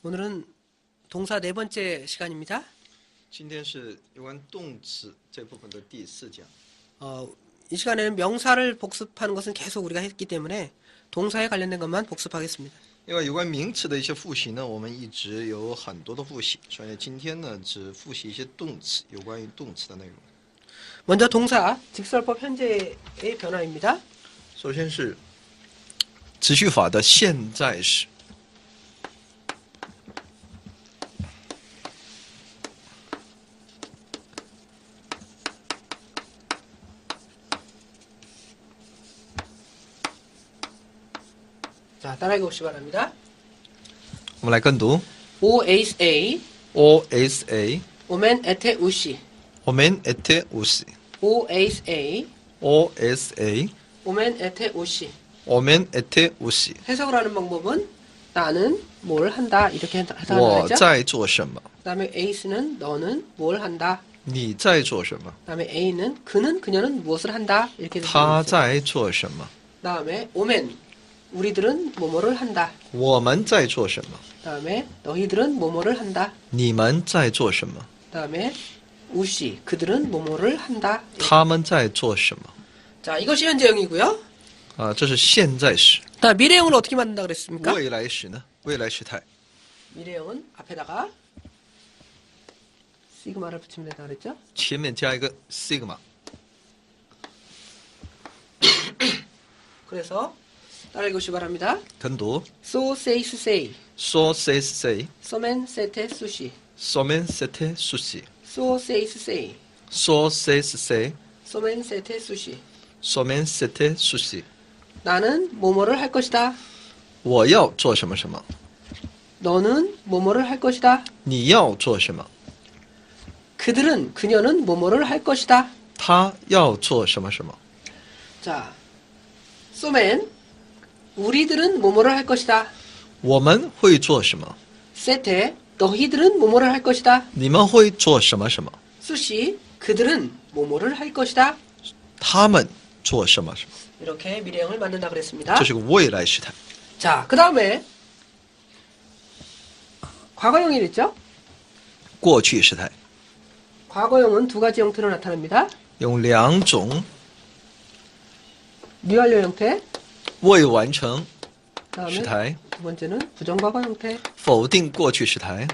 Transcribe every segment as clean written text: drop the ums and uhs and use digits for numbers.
오늘은 동사 네 번째 시간입니다. 今天是有关动词这部分的第4讲。 이 시간에는 명사를 복습하는 것은 계속 우리가 했기 때문에 동사에 관련된 것만 복습하겠습니다. 因为有关名词的一些复习呢，我们一直有很多的复习，所以呢，今天呢只复习一些动词，有关于动词的内容。 먼저 동사 직설법 현재의 변화입니다. 首先是持续法的现在时。 자, 따라해 보시기 바랍니다. 我们来跟读 OSA OSA 오멘 에테 우시 오멘 에테 우시 OSA OSA 오멘 에테 우시 오멘 에테 우시 해석을 하는 방법은 나는 뭘 한다 이렇게 해석하는 我 거죠. 在做什么 그다음에 A는 너는 뭘 한다. 你在做什么 그다음에 A는 그는 그녀는 무엇을 한다 이렇게 他 해석하는 거죠. 在做什么 그다음에 오멘 우리들은 뭐뭐를 한다. 我们在做什么 그다음에 너희들은 뭐뭐를 한다. 你们在做什么 그다음에 우시 그들은 뭐뭐를 한다. 他们在做什么 자, 이것이 현재형이고요. 这是现在时 자, 미래형을 어떻게 만든다 그랬습니까? 未来时呢未来时态 미래형은 앞에다가 시그마를 붙이면 된다 그랬죠? 前面加一个 sigma 그래서 따라 읽으시기 바랍니다. 跟读 So says say, so says say somen sete sushi. somen sete sushi So says say, so says say somen sete sushi. somen sete sushi 나는 뭐뭐를 할 것이다. 我要做什么什么 너는 뭐뭐를 할 것이다. 你要做什么 그들은 그녀는 뭐뭐를 할 것이다. 他要做什么什么 자, 소맨 우리들은 뭐뭐를 할 것이다. 我们会做什么 세테 너희들은 뭐뭐를 할 것이다. 你们会做什么什么 수시 그들은 뭐뭐를 할 것이다. 他们做什么什么 이렇게 미래형을 만든다 그랬습니다. 这是个未来时态 자, 그 다음에 과거형이 있죠? 过去时态 과거형은 두 가지 형태로 나타납니다. 有两种 미완료 형태, 未完成 그다음에 时态 두 번째는 부정과거 형태. 否定过去时态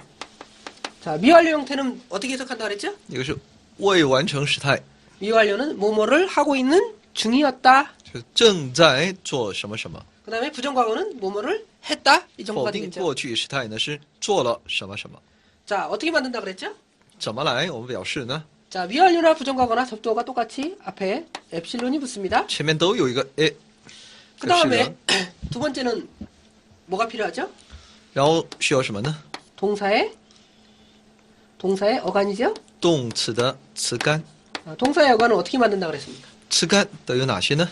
자, 미완료 형태는 어떻게 해석한다 그랬죠? 一个是未完成时态 미완료는 뭐뭐를 하고 있는 중이었다. 就是正在做什么什么 그 다음에 부정과거는 뭐뭐를 했다. 이 否 정도가 定 되겠죠. 过去时态呢是做了什么什么 자, 어떻게 만든다 그랬죠? 怎么来我们表示呢 자, 미완료나 부정과거나 접두어가 똑같이 앞에 엡실론이 붙습니다. 前面都有一个 a 그 다음에 두 번째는 뭐가 필요하죠? 然后需要什么呢 동사의 어간이죠? 动词的词干 동사의 어간은 어떻게 만든다 그랬습니까? 词干都有哪些呢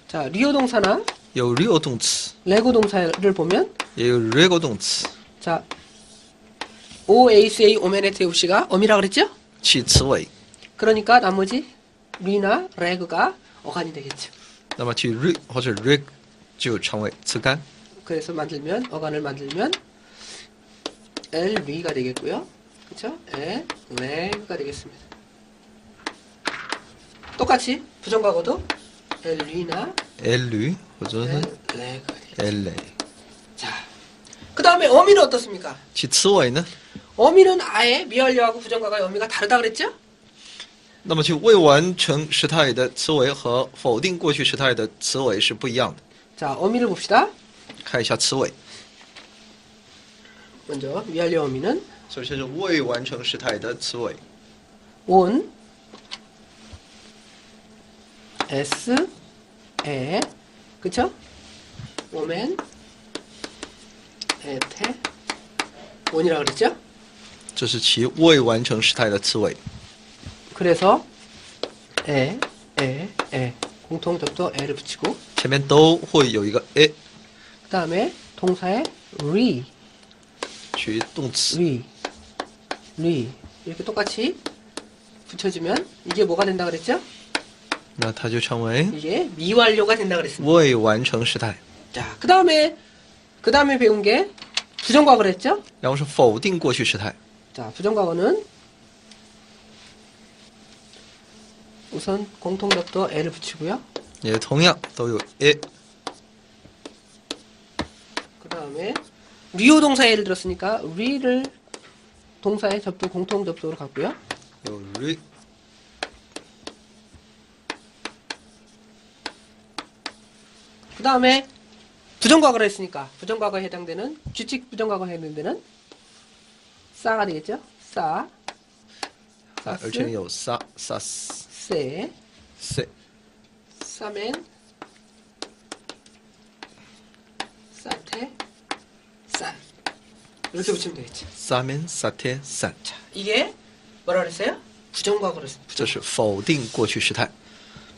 자, 리오 동사나 有 real 动词 레고 동사를 보면 也有 rego 动词 자, OASA 오메네테우시가 어미라 그랬죠? 起词尾 그러니까 나머지 리나 레그가 어간이 되겠죠. 那么去 re 或者 reg 就成为词干 그래서 어간을 만들면 L 리가 되겠고요. 그렇죠? L 레그가 되겠습니다. 똑같이 부정과거도 L 리나 lu 或者 L 是 레그가 되겠죠. la 자, 그 다음에 어미는 어떻습니까? 起词尾呢 어미는 아예 미완료하고 부정과거의 어미가 다르다 그랬죠? 那么去未完成时态的词尾和否定过去时态的词尾是不一样的 자, 어미를 봅시다. 看一下词尾 먼저 미완료 어미는 首先是未完成时态的词尾 온 S 에 그쵸? 오멘 에테 온이라 그랬죠? 这是其未完成时态的词尾 그래서 에 공통 접두 에를 붙이고 前面都会有一个 a 그 다음에 동사에 re 取动词 이렇게 똑같이 붙여주면 이게 뭐가 된다 그랬죠? 那它就成为 이게 미완료가 된다 그랬습니다. 未完成时态 자, 그 다음에 배운 게 부정과거를 했죠? 然后是否定过去时态。 자, 부정과거는 우선 공통접도 에를 붙이고요. 也同样都有 a， 그 다음에 리오 동사 예를 들었으니까 re를 동사의 접두 공통접두로 갖고요. 有 re， 그 다음에 부정과거를 했으니까 부정과거에 해당되는 규칙 부정과거에 해당되는 싸가 되겠죠? 싸, 而且 싸스, 有 sa sas 세, se 싸맨, 싸테, 싼 이렇게 붙이면 되겠죠. samen sate san， 자, 이게 뭐라 그랬어요? 부정과거를 했습니다. 这是否定过去时态。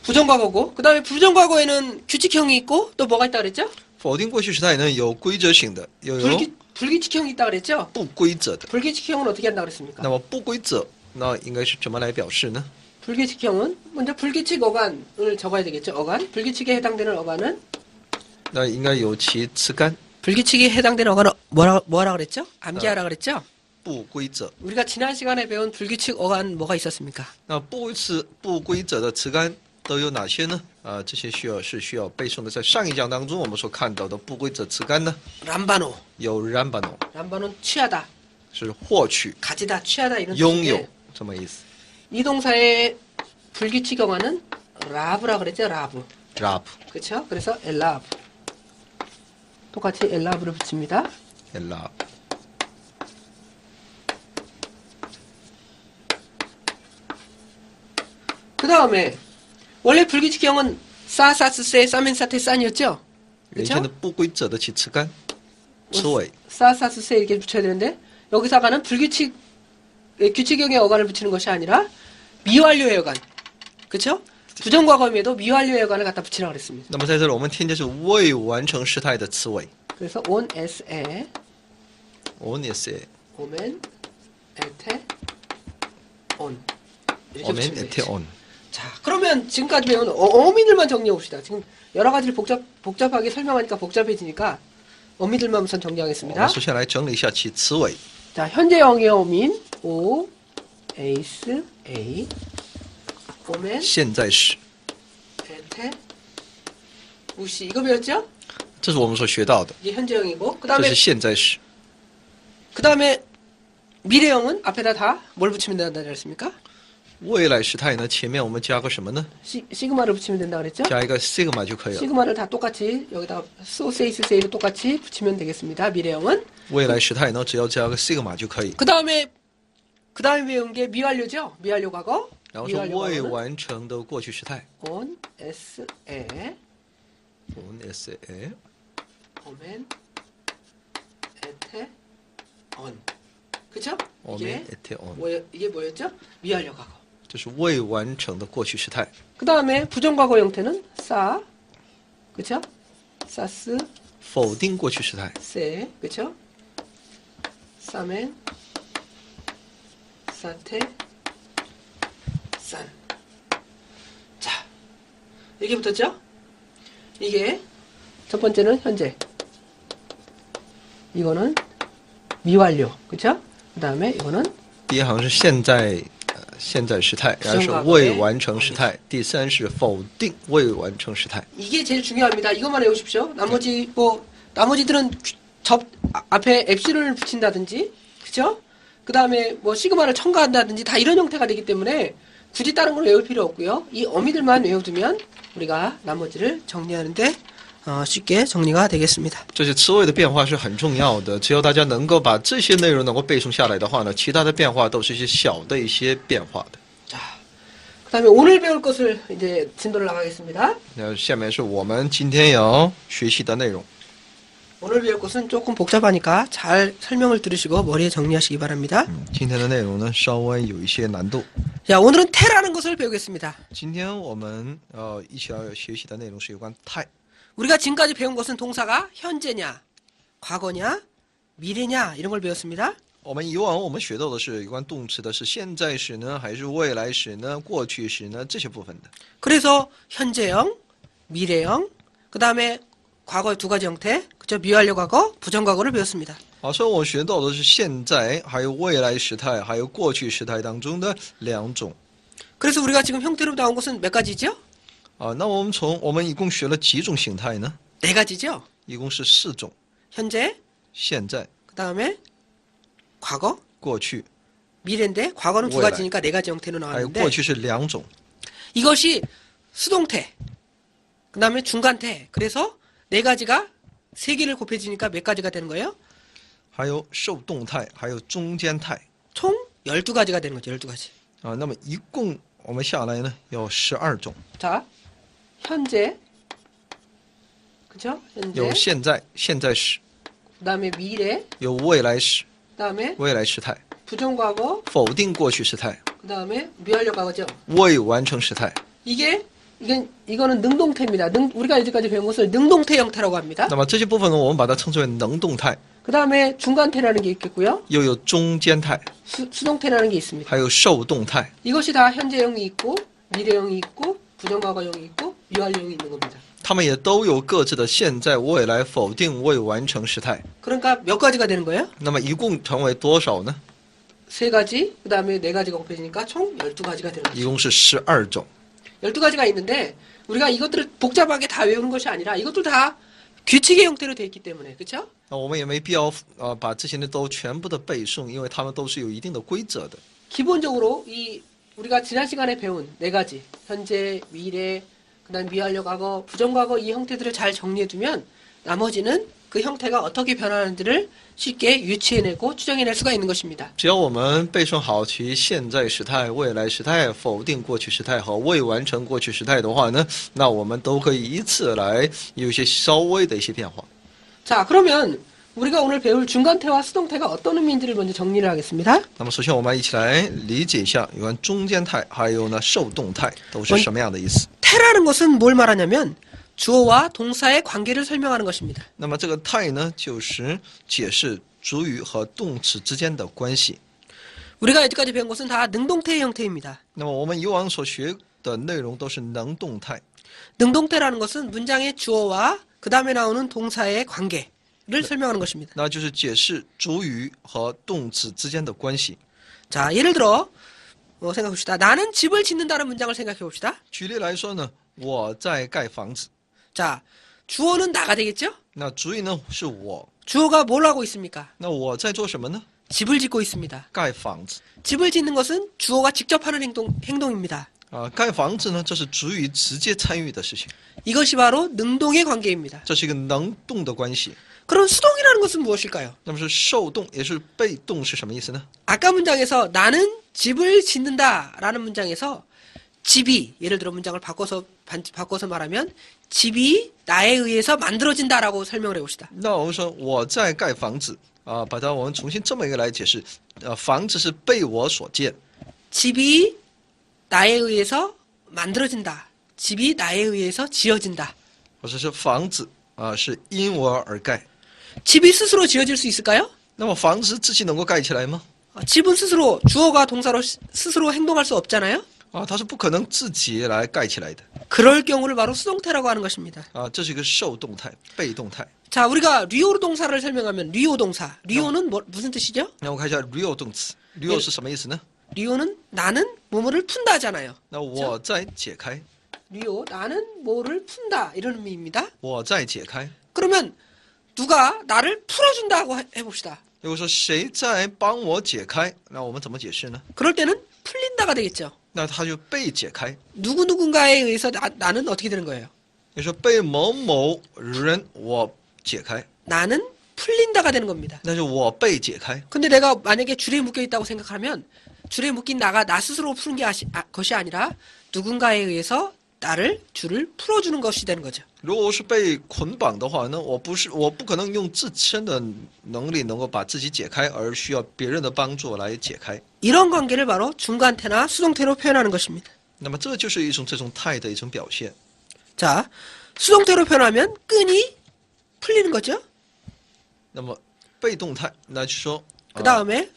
부정과거고 그 다음에 부정과거에는 규칙형이 있고 또 뭐가 있다 그랬죠? 否定过去时态呢，有规则性的，又有 불규칙형이 있다 그랬죠? 不规则的。 불규칙형은 어떻게 한다 그랬습니까? 那么不规则，那应该是怎么来表示呢？ 불규칙형은 먼저 불규칙 어간을 적어야 되겠죠. 어간. 불규칙에 해당되는 어간은 那应该有其词干， 불규칙에 해당되는 어간은 뭐라 그랬죠? 암기하라 그랬죠? 不规则。 우리가 지난 시간에 배운 불규칙 어간 뭐가 있었습니까? 那不规则的词干都有哪些呢？这些需要背诵的。在上一讲当中，我们所看到的不规则词干呢， 람바노. 有 rambano， 람바노는 취하다, 是获取、 가지다, 취하다 이런 拥有 뜻인데 这么意思。 이 동사의 불규칙 어간은 라브라 그랬죠? 라브. rap 그렇죠? 그래서 엘라브. 똑같이 엘라브를 붙입니다. rap， 그 다음에 원래 불규칙형은 싸사스세 싸멘사테 싼이었죠? 原先的不规则的其词干、词尾， 싸사스세 이렇게 붙여야 되는데 여기서 가는 규칙형의 어간을 붙이는 것이 아니라 미완료의 어간. 그쵸? 부정과거임에도 미완료의 어간을 갖다 붙이라고 그랬습니다. 那么在这里我们添加是未完成时态的词尾 그래서 on s에 on s 오멘 에테 on 이렇게 omen 붙이면 et 되겠지. on。 자, 그러면 지금까지 배운 어미들만 정리해 봅시다. 지금 여러 가지를 복잡하게 설명하니까 복잡해지니까 어미들만 우선 我 정리하겠습니다. 们首先来整理一下其词尾。 자, 현재형의 어민 O 에이스 A 오멘 现在时， 에테 무시 이거 배웠죠? 这是我们所学到的， 이게 현재형이고 这 그다음에 是现在时。 그다음에 미래형은 앞에다 다 뭘 붙이면 된다 그랬습니까? 未来时态呢，前面我们加个什么呢？ 시그마를 붙이면 된다 그랬죠? 加一个 sigma 就可以了。 시그마를 다 똑같이 여기다 소세이스 세이를 똑같이 붙이면 되겠습니다. 미래형은 未来时态呢，只要加个 sigma 就可以。 그다음에 배운 게 미완료죠? 미완료 과거. 然后是 미완료 未 과거는 完成的过去时态 on s 에 on s a 오멘 에테 on. 그쵸? omen et on， 이게 뭐였죠? 미완료 과거. 这是未完成的过去时态。 그 다음에 부정과거 형태는 싸, 그쵸? 싸스, 否定过去时态， 세, 그쵸? 싸멘, 싸테, 싼. 자, 이게 붙었죠? 이게 첫 번째는 현재. 이거는 미완료, 그쵸? 그 다음에 이거는 第一行是现在时态，然后是未完成时态，第三是否定未完成时态。 이게 제일 중요합니다. 이것만 외우십시오. 나머지들은 앞에 엡실론을 붙인다든지, 그죠? 그 다음에 뭐 시그마를 첨가한다든지 다 이런 형태가 되기 때문에 굳이 다른 걸 외울 필요 없고요. 이 어미들만 외워두면 우리가 나머지를 정리하는데 쉽게 정리가 되겠습니다. 这些词尾的变化是很重要的，只要大家能够把这些内容能够背诵下来的话呢，其他的变化都是一些小的一些变化的。 자, 그 다음에 오늘 배울 것을 이제 진도를 나가겠습니다. 那下面是我们今天要学习的内容。 오늘 배울 것은 조금 복잡하니까 잘 설명을 들으시고 머리에 정리하시기 바랍니다. 今天的内容呢稍微有一些难度。 자, 오늘은 태라는 것을 배우겠습니다. 今天我们一起要学习的内容是有关态。 우리가 지금까지 배운 것은 동사가 현재냐, 과거냐, 미래냐 이런 걸 배웠습니다. 我们以往我们学到的是有关动词的是现在时呢，还是未来时呢，过去时呢这些部分的。 그래서 현재형, 미래형, 그 다음에 과거의 두 가지 형태, 그죠? 미완료 과거, 부정 과거를 배웠습니다. 好，所以我学到的是现在还有未来时态还有过去时态当中的两种。 그래서 우리가 지금 형태로 나온 것은 몇 가지죠? 啊，那我们一共学了几种形态呢？ 네 가지죠. 一共是4种。 현재, 现在、 그다음에 과거, 过去 미래인데 과거는 두未来. 가지니까 네 가지 형태로 还有 나왔는데 过去是2种。 이것이 수동태, 그다음에 중간태. 그래서 네 가지가 세 개를 곱해지니까 몇 가지가 되는 거예요? 还有受动态，还有中间态。 총 12가지가 되는 거죠. 12가지. 啊，那么一共我们下来呢有12种， 자, 현재, 그죠? 有 현재, 现在、现在时， 그다음에 미래, 有未来时、 그다음에 未来时态， 부정과거, 否定过去时态， 그다음에 미완료 과거죠. 未完成时态。 이거는 능동태입니다. 우리가 이제까지 배운 것을 능동태 형태라고 합니다. 那么这些部分呢，我们把它称之为能动态， 그다음에 중간태라는 게 있겠고요. 又有中间态， 수동태라는 게 있습니다. 还有受动态。 이것이 다 현재형이 있고 미래형이 있고 부정과거형이 있고 미완료형이 있는 겁니다. 它们也都有各自的现在、未来、否定、未完成时态。 그러니까 몇 가지가 되는 거예요? 那么一共成为多少呢？ 세 가지, 그다음에 네 가지가 곱해지니까 총 12가지가 되는 一 거죠. 共是12种。 12가지가 있는데 우리가 이것들을 복잡하게 다 외우는 것이 아니라 이것도 다 규칙의 형태로 되어 있기 때문에 그렇죠? 那我们也没必要把这些呢都全部的背诵，因为它们都是有一定的规则的。 기본적으로 우리가 지난 시간에 배운 네 가지 현재, 미래, 그다음 미완료 과거, 부정과거 이 형태들을 잘 정리해두면 나머지는 그 형태가 어떻게 변하는지를 쉽게 유추해내고 추정해낼 수가 있는 것입니다. 只要我们背诵好其现在时态、未来时态、否定过去时态和未完成过去时态的话呢，那我们都可以依次来有一些稍微的一些变化。 자, 그러면 우리가 오늘 배울 중간태와 수동태가 어떤 의미인지를 먼저 정리를 하겠습니다. 那么首先我们一起来理解一下有关中间态还有呢受动态都是什么样的意思。 태라는 것은 뭘 말하냐면 주어와 동사의 관계를 설명하는 것입니다. 那么这个态呢，就是解释主语和动词之间的关系。 우리가 여기까지 배운 것은 다 능동태의 형태입니다. 那么我们以往所学的内容都是能动态。 능동태라는 것은 문장의 주어와 그 다음에 나오는 동사의 관계를 설명하는 것입니다. 那就是解释主语和动词之间的关系。 자, 예를 들어 생각해 봅시다. 나는 집을 짓는다는 문장을 생각해 봅시다. 举例来说呢，我在盖房子。 자, 주어는 나가 되겠죠? 那主语呢是我， 주어가 뭘 하고 있습니까? 那我在做什么呢？ 집을 짓고 있습니다. 盖房子 집을 짓는 것은 주어가 직접 하는 행동입니다. 啊，盖房子呢，这是主语直接参与的事情， 이것이 바로 능동의 관계입니다. 这是一个能动的关系。 그럼 수동이라는 것은 무엇일까요? 那么是受动，也是被动，是什么意思呢？ 아까 문장에서 나는 집을 짓는다라는 문장에서 집이 예를 들어 문장을 바꿔서 말하면 집이 나에 의해서 만들어진다라고 설명을 해봅시다. 那我们说我在盖房子啊，把它我们重新这么一个来解释，房子是被我所建， 집이 나에 의해서 만들어진다. 집이 나에 의해서 지어진다. 或者是房子啊是因我而盖。 집이 스스로 지어질 수 있을까요? 那么房子自己能够盖起来吗？ 집은 스스로 주어가 동사로 스스로 행동할 수 없잖아요. 啊，它是不可能自己来盖起来的 그럴 경우를 바로 수동태라고 하는 것입니다. 啊，这是一个受动态、被动态。 자, 우리가 리오 동사를 설명하면 리오 동사. 리오는 무슨 뜻이죠? 那我看一下 real 动词，real 是什么意思呢？ 리오는 나는 뭐뭐를 푼다잖아요. 那我在解开， 리오 나는 뭐를 푼다 이런 의미입니다. 我在解开。 그러면 누가 나를 풀어준다고 해봅시다. 如果说谁在帮我解开，那我们怎么解释呢？ 그럴 때는 풀린다가 되겠죠. 那他就被解开。 누구누군가에 의해서 나는 어떻게 되는 거예요? 你说被某某人我解开， 나는 풀린다가 되는 겁니다. 那就我被解开。 근데 내가 만약에 줄에 묶여 있다고 생각하면 줄에 묶인 나가 나 스스로 푸는 것이 아니라 누군가에 의해서 나를 줄을 풀어주는 것이 되는 거죠. 如果我是被捆绑的话，那我不可能用自身的能力能够把自己解开，而需要别人的帮助来解开。 이런 관계를 바로 중간태나 수동태로 표현하는 것입니다. 那么这就是一种这种态的一种表现。 자, 수동태로 표현하면 끈이 풀리는 거죠. 那么被动态，那就是说， 그 다음에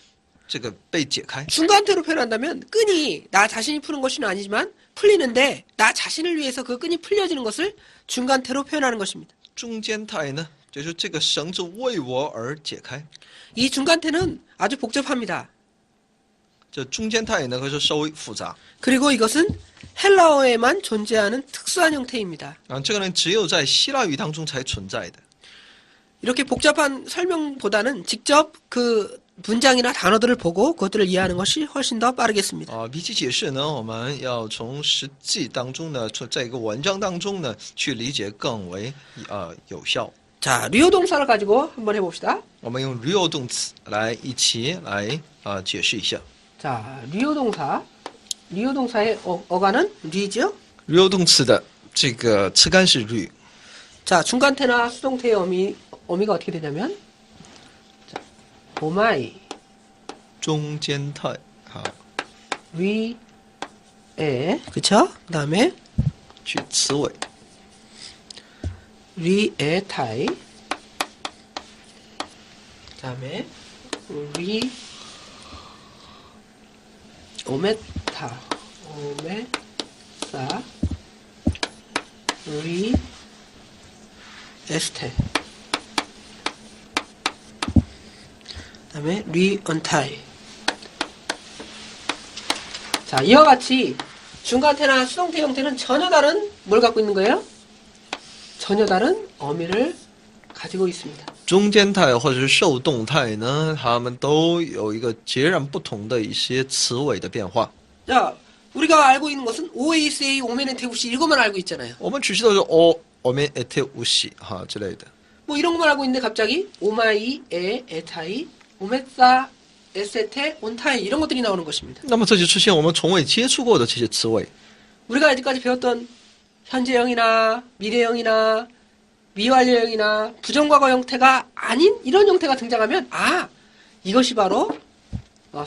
这个被解开。 중간태로 표현한다면 끈이 나 자신이 푸는 것은 아니지만 풀리는데 나 자신을 위해서 그 끈이 풀려지는 것을 중간태로 표현하는 것입니다. 中间态呢，就是这个绳子为我而解开。 이 중간태는 아주 복잡합니다. 这中间态呢，可是稍微复杂 그리고 이것은 헬라어에만 존재하는 특수한 형태입니다. 啊，这个呢只有在希腊语当中才存在的。 이렇게 복잡한 설명보다는 직접 그 문장이나 단어들을 보고 그것들을 이해하는 것이 훨씬 더 빠르겠습니다. 啊，比起解释呢，我们要从实际当中呢，在一个文章当中呢，去理解更为有效。 자, 류어 동사를 가지고 한번 해봅시다. 我们用 real 动词来一起来解释一下。 자, 류어 동사의 어간은 류죠. real 动词的这个词干是 류， 자, 중간태나 수동태의 어미가 어떻게 되냐면, 자, 오마이, 中间态好， 위에, 그쵸? 그 다음에, 取词尾， 위에 타이, 그 다음에, 위, 오메타, 오메사, 리, 에스테. 그 다음에 리 언타이. 자, 이와 같이 중간태나 수동태 형태는 전혀 다른 뭘 갖고 있는 거예요? 전혀 다른 어미를 가지고 있습니다. 中间态或者是受动态呢，它们都有一个截然不同的一些词尾的变化。 자, 우리가 알고 있는 것은 OASA, 오메네테우시 이것만 알고 있잖아요. 我们只知道是 오멘 에테 우시哈之类的。 뭐 이런 것만 알고 있는데 갑자기 오마이, 에타이, 오메사, 에세테, 온타이 이런 것들이 나오는 것입니다. 那么这就出现我们从未接触过的这些词尾。 우리가 아직까지 배웠던 현재형이나 미래형이나 미완료형이나 부정과거 형태가 아닌 이런 형태가 등장하면 아, 이것이 바로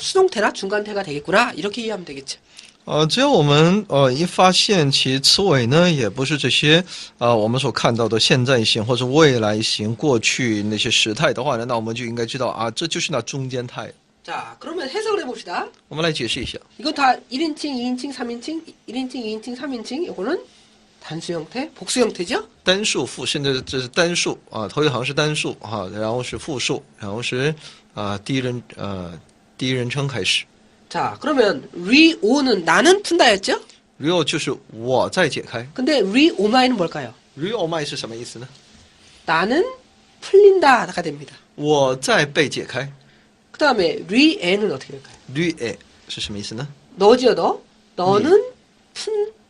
수동태나 중간태가 되겠구나 이렇게 이해하면 되겠죠. 只要我们一发现其词尾呢，也不是这些我们所看到的现在型或者未来型、过去那些时态的话呢，那我们就应该知道啊，这就是那中间态。 자, 그러면 해석을 해봅시다. 我们来解释一下， 이건 다 1인칭, 2인칭, 3인칭, 1인칭, 2인칭, 3인칭 이거는 단수 형태, 복수 형태죠? 单数复，甚至这是单数啊，头一行是单数哈，然后是复数，然后是第一人称开始。 자, 그러면 re오는 나는 푼다였죠? real 就是我在解开 근데 re오마이는 뭘까요?，real my 是什么意思呢？ 나는 풀린다가 됩니다. 我在被解开 그 다음에 re에는 어떻게 될까요?，re 是什么意思呢？ 너지요 너? 너는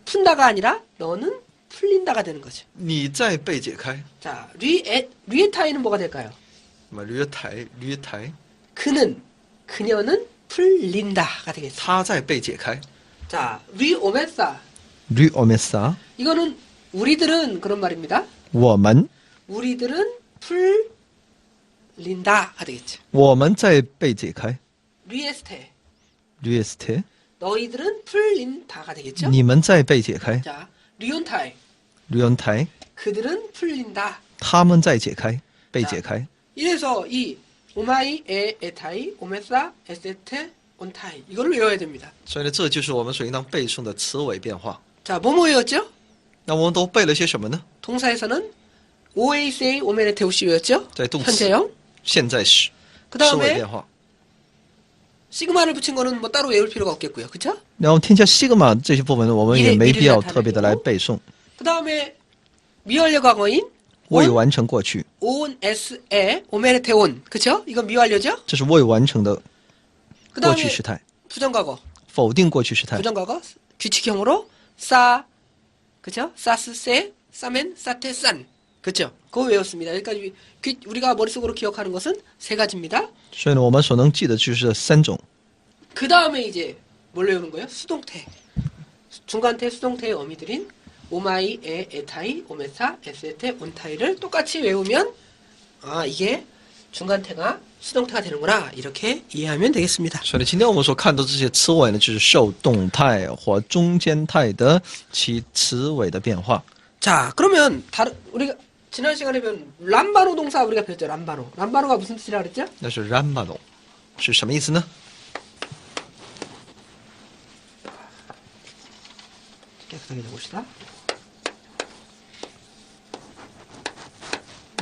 푼다가 아니라 너는 풀린다가 되는 거죠. 你在被解开， 자, 리에타이는 뭐가 될까요? 那么略台， 그녀는 풀린다가 되겠죠. 他在被解开。 자, 리오메사 류 오메사， 이거는 우리들은 그런 말입니다. 我们 우리들은 풀린다가 되겠죠. 我们在被解开。 리에스테 리에스테， 너희들은 풀린다가 되겠죠. 你们在被解开。 자, 리온타이 류연台， 그들은 풀린다. 他们在解开，被解开。 이래서 이 오마이, 에타이, 오메사, 에세테, 온타이 이거를 외워야 됩니다. 所以呢，这就是我们所应当背诵的词尾变化。 자, 뭐뭐 외웠죠? 那我们都背了些什么呢？ 동사에서는 OASA, 오메네테우시 외웠죠? 在动词 현재형. 现在时 그 词尾 다음에 变化。 시그마를 붙인 거는 뭐 따로 외울 필요가 없겠고요. 그쵸? 然后添加西格玛这些部分呢，我们也没必要特别的来背诵。 그 다음에 미완료 과거인 未完成过去， 온, S에, 오메네테온. 그쵸? 이건 미완료죠? 这是未完成的 그 过 다음에 去时态， 부정과거. 否定过去时态。 부정과거. 규칙형으로 싸. 그쵸? 싸스, 세, 싸멘, 싸테, 싼. 그쵸? 그거 외웠습니다. 여기까지 우리가 머릿속으로 기억하는 것은 세 가지입니다. 所以呢，我们所能记的就是这三种。 그 다음에 이제 뭘 외우는 거예요? 수동태. 중간태, 수동태의 어미들인 오마이, 에타이, 오메사, 에세테, 온타이를 똑같이 외우면 아 이게 중간태가 수동태가 되는구나 이렇게 이해하면 되겠습니다. 所以呢，今天我们所看到这些词尾呢，就是受动态或中间态的其词尾的变化。 자, 그러면 우리가 지난 시간에 배운 람바노 동사 우리가 배웠죠. 람바노. 람바노가 무슨 뜻이라 그랬죠? 那是 ramado 是什么意思呢？ 깨끗하게 적읍시다.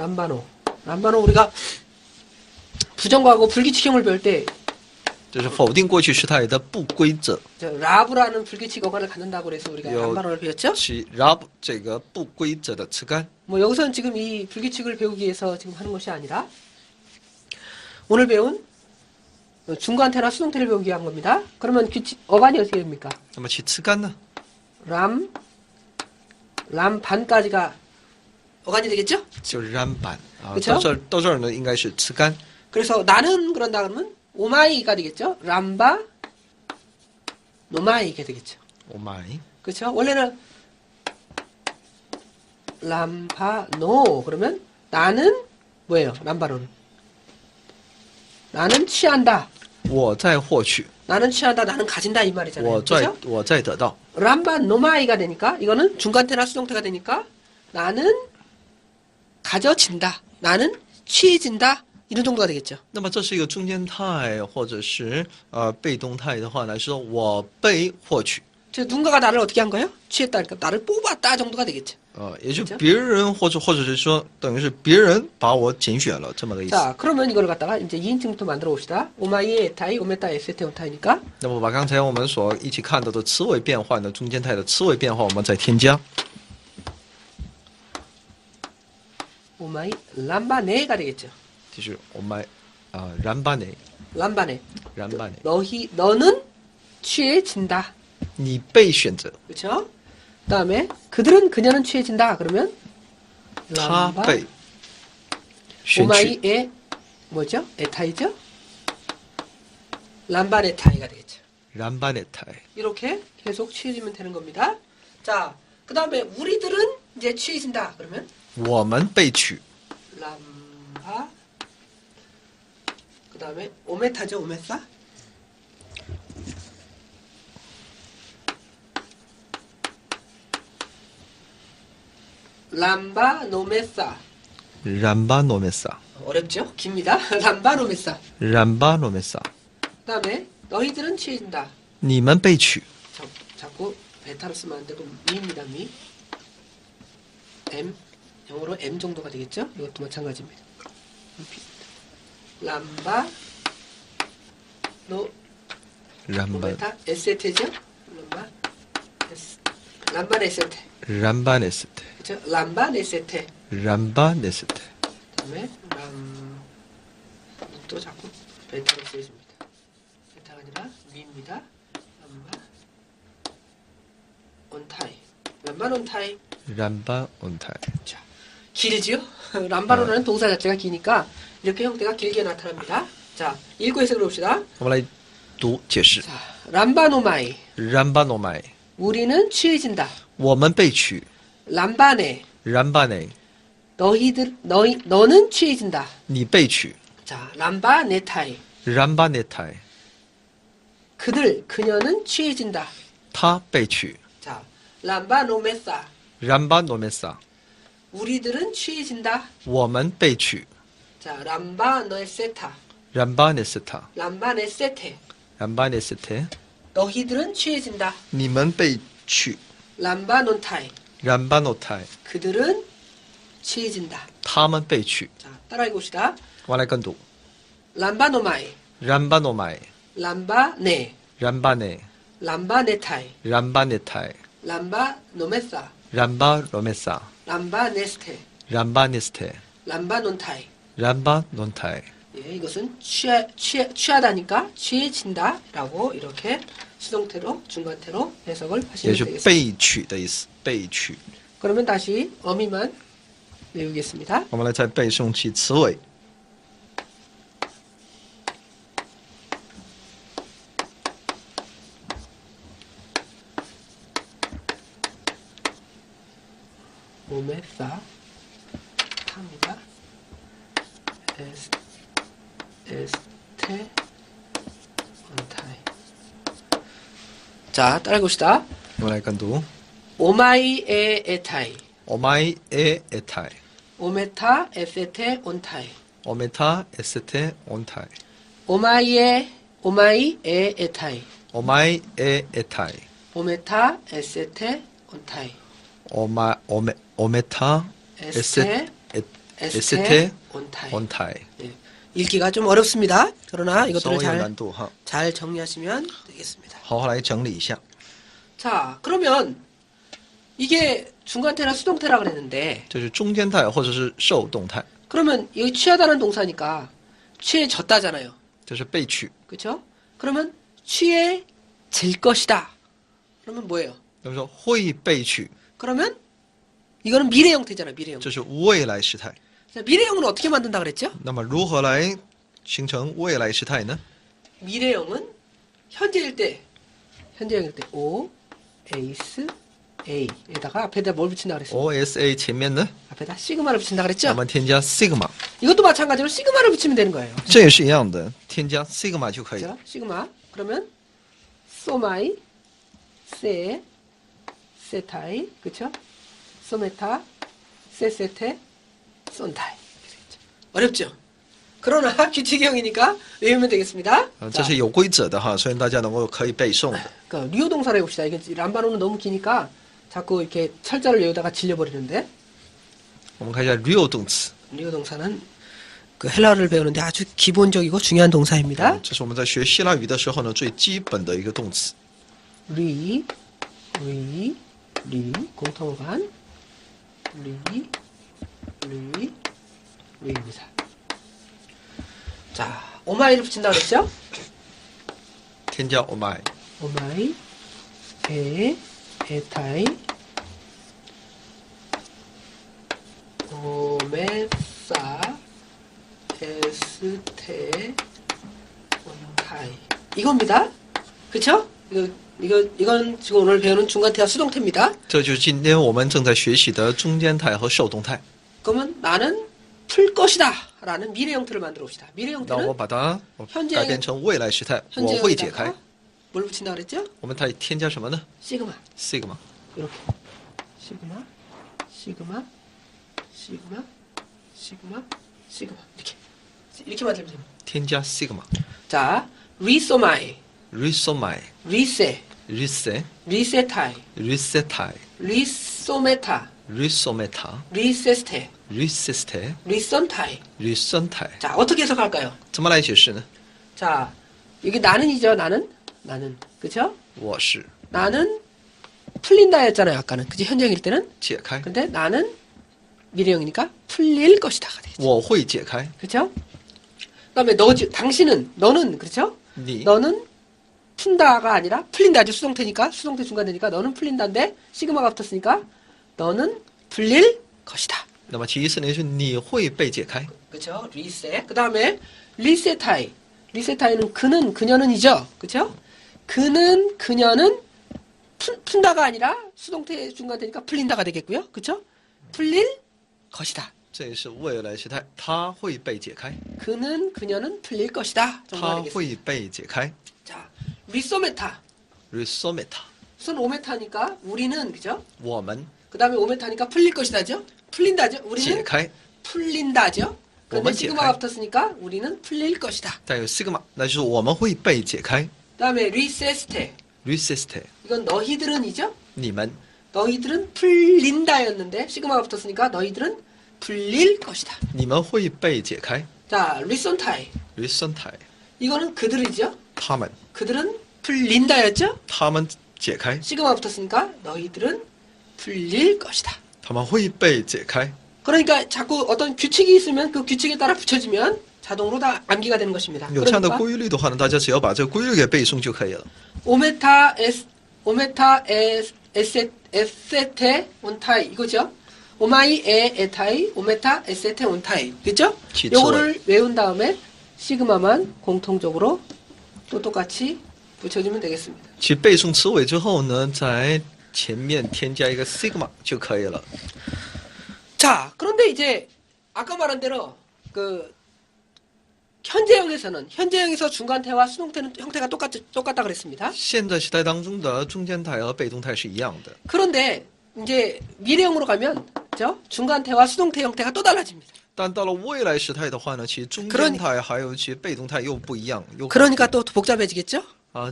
람바노. 람바노 우리가 부정과거 불규칙형을 배울 때 这是否定过去时态的不规则， 라브라는 불규칙 어간을 갖는다고 그래서 우리가 요- 람바노를 배웠죠? 其 rab 这个不规则的词干。 뭐 여기서는 지금 이 불규칙을 배우기 위해서 지금 하는 것이 아니라 오늘 배운 중간태나 수동태를 배우기 위한 겁니다. 그러면 규칙 어간이 어떻게 됩니까? 那么其词干呢？ 람 반까지가 어간이 되겠죠? 就是 ran 版啊， 그쵸? 到这儿呢，应该是词干。 그래서 나는 그런다 그러면 오마이가 되겠죠? 람바 노마이가 되겠죠. 오마이. 그렇죠? 원래는 람바노 그러면 나는 뭐예요? 람바노는 나는 취한다. 我在获取， 나는 취한다. 나는 가진다 이 말이잖아요. 我在 그렇죠? 我在得到。 람바노마이가 되니까 이거는 중간태나 수동태가 되니까 나는 가져진다. 나는 취해진다. 이런 정도가 되겠죠. 那么这是一个中间态或者是被动态的话来说，我被获取， 즉 누군가가 나를 어떻게 한 거예요? 취했다. 그러니까 나를 뽑았다 정도가 되겠죠. 也就 그쵸? 别人或者是说等于是别人把我拣选了这么个意思。 자, 그러면 이걸 갖다가 이제 2인칭부터 만들어 봅시다. 오마이의 에타이, 오메타 에세테 온타이니까 那么把刚才我们所一起看到的词尾变换的中间态的词尾变化，我们再添加。 오마이 람바네가 되겠죠. 就是我们람바네 람바네. 람바네， 너는 취해진다. 你被选择， 그렇죠? 그다음에 그녀는 취해진다. 그러면 他 람바 被选取。 오마이의 뭐죠? 에타이죠? 람바네타이가 되겠죠. 람바네 타이. 이렇게 계속 취해지면 되는 겁니다. 자, 그다음에 우리들은 이제 취해진다. 그러면 我们被取， 람바 그다음에 오메타죠. 오메사 람바 노메사 람바 노메사， 어렵죠? 깁니다. 람바 노메사 람바 노메사， 그다음에 너희들은 취해진다. 你们被取， 자꾸 베타로 쓰면 안 되고 미입니다. 미 M 영어로 M 정도가 되겠죠? 이것도 마찬가지입니다. 람바 노 람바 오메타 에세테죠? 람바 에세테 람바 네스테， 그렇죠? 람바 에세테 람바 네스테， 그다음에 또 자꾸 베타로 쓰여집니다. 베타가 아니라 미입니다. 람바 온타이 람바 온타이 람바 온타이。 자 길지요? 람바로라는 동사 자체가 기니까 이렇게 형태가 길게 나타납니다. 자 읽고 해석을 봅시다. 我们来读解释。 자 람바노마이 람바 노마이， 우리는 취해진다. 我们被取。 람바네 람바네， 너는 취해진다. 你被取。 자 람바네타이 람바 네타이， 그녀는 취해진다. 他被取。 자 람바노메사 람바 노메사， 우리들은 취해진다. 我们被取。 자 람바네세타 람바 네스타， 람바네세테 람바 네스테， 너희들은 취해진다. 你们被取。 람바논타이 람바 노타이， 그들은 취해진다. 他们被取。 자 따라 읽읍시다. 我来跟读。 람바노마이 람바 노마이， 람바네 람바네， 람바네타이 람바 네타이， 람바노메사 람바 로메사， 람바네스테 람바 네스테， 람바논타이 람바 논타이。 예, 이것은 취하다니까 취해진다라고 이렇게 수동태로 중간태로 해석을 也 하시면 是 되겠습니다. 被取的意思，被取。 그러면 다시 어미만 외우겠습니다. 我们来再背诵其词尾。 오메사 탑니다. 에스테 온타이. 자, 따라 봅시다. 我们来跟读。 오마이에 에타이. 오마이 에 에타이， 오메타 에세테 온타이. 오메타 에스테 온타이， 오마이에 에타이. 오마이 에 에타이， 오메타 에세테 온타이. 오메타 에세 에스테, 에스테, 온타이. 온타이. 예, 읽기가 좀 어렵습니다. 그러나 이것들을 稍微有难度哈。 잘 정리하시면 되겠습니다. 好好来整理一下。 자, 그러면 이게 중간태나 수동태라 그랬는데 这是中间态或者是受动态， 그러면 여기 취하다는 동사니까 취해졌다잖아요. 这是被取。 그렇죠? 그러면 취해질 것이다. 그러면 뭐예요? 比如说会被取， 그러면 이거는 미래 형태잖아요. 미래 형태. 这是未来时态。 자, 미래형은 어떻게 만든다 그랬죠? 那么如何来形成未来时态呢？ 미래형은 현재일 때 O, 에이스, A에다가 앞에다 뭘 붙인다 그랬어요? OSA 前面呢， 앞에다 시그마를 붙인다 我 그랬죠? 们添加 sigma， 이것도 마찬가지로 시그마를 붙이면 되는 거예요. 这也是一样的，添加 sigma 就可以了。 그죠? 시그마. 그러면 소마이, 세, 세타이, 그쵸? 소메타, 세세테, 손타이. 어렵죠? 그러나 규칙형이니까 외우면 되겠습니다. 这是有规则的哈，所以大家能够可以背诵的。 그러니까 리오 동사를 해봅시다. 이게 람바노는 너무 기니까 자꾸 이렇게 철자를 외우다가 질려버리는데 我们看一下 real 动词， 리오 동사는 그 헬라어를 배우는데 아주 기본적이고 중요한 동사입니다. 这是我们在学希腊语的时候呢最基本的一个动词。 리 공통어간 리입니다. 자, 오마이를 붙인다 그랬죠? 添加 omai， 오마이, 에타이, 오메사, 에스테, 온타이. 이겁니다. 그쵸? 이건 지금 오늘 배우는 중간태와 수동태입니다. 这就是今天我们正在学习的中间态和受动态。 그러면 나는 풀 것이다 라는 미래 형태를 만들어 봅시다. 미래 那我 형태는 把它 현재 改变成未来时态，我会解开 현재에다가 。 뭘 붙인다 그랬죠? 我们它添加什么呢 시그마. ？sigma。 이렇게 시그마 이렇게 만들면 됩니다. 添加 sigma。 자, 리소마이, risomai、 리세, rise、 리세타이, risetai、 리소메타, risometa、 리세스테, riseste、 리선타이. risontai。 자, 어떻게 해석할까요? 怎么来解释呢？ 자, 이게 나는이죠. 나는. 그쵸? 我是 나는 풀린다였잖아요. 아까는. 그치? 현재일 때는. 解开， 근데 나는 미래형이니까 풀릴 것이다가 되겠죠. 我会解开。 그쵸? 그다음에 당신은, 너는, 그렇죠? 你 너는 푼다가 아니라 풀린다죠. 수동태니까. 수동태 중간되니까 너는 풀린다인데 시그마가 붙었으니까 너는 풀릴 것이다. 那么其意思呢是你会被解开。 그쵸? 리세. 그 다음에 리세타이. 리세타이는 그는, 그녀는이죠. 그쵸? 그는, 그녀는 푼다가 아니라 수동태 중간되니까 풀린다가 되겠고요. 그쵸? 풀릴 것이다. 这也是未来时态，它会被解开， 그는, 그녀는 풀릴 것이다. 정도가 它 되겠습니다. 会被解开。 자, 리소메타. risometa， 우선 오메타니까 우리는, 그죠? 我们 그 다음에 오메타니까 풀릴 것이다죠? 풀린다죠? 解 우리는 开， 풀린다죠? 그런데 오면 시그마가解开。 붙었으니까 우리는 풀릴 것이다. 带有 sigma，那就是我们会被解开。 그 다음에 리세스테. resiste， 이건 너희들은이죠? 你们 너희들은 풀린다였는데 시그마가 붙었으니까 너희들은 풀릴 것이다. 你们会被解开。 자, 리손타이. risontai， 이거는 그들이죠? 他们 그들은 풀린다였죠? 他们解开， 시그마가 붙었으니까 너희들은 풀릴 것이다. 他们会被解开。 그러니까 자꾸 어떤 규칙이 있으면 그 규칙에 따라 붙여지면 자동으로 다 암기가 되는 것입니다. 有这样的 그러니까 规律的话呢，大家只要把这个规律给背诵就可以了。 오메타 에세테 온타이 이거죠? 오마이 에타이 오메타 에세테 온타이 그죠? 기초. 요거를 외운 다음에 시그마만 공통적으로 또 똑같이 붙여주면 되겠습니다. 其实背诵词尾之后呢，在前面添加一个 sigma 就可以了。 자, 그런데 이제 아까 말한 대로 그 현재형에서 중간태와 수동태는 형태가 똑같다 그랬습니다. 现在时态当中的中间态和被动态是一样的， 그런데 이제 미래형으로 가면 그죠? 중간태와 수동태 형태가 또 달라집니다. 但到了未来时态的话呢，其实中间态还有其实被动态又不一样，又 그러니까 또 복잡해지겠죠?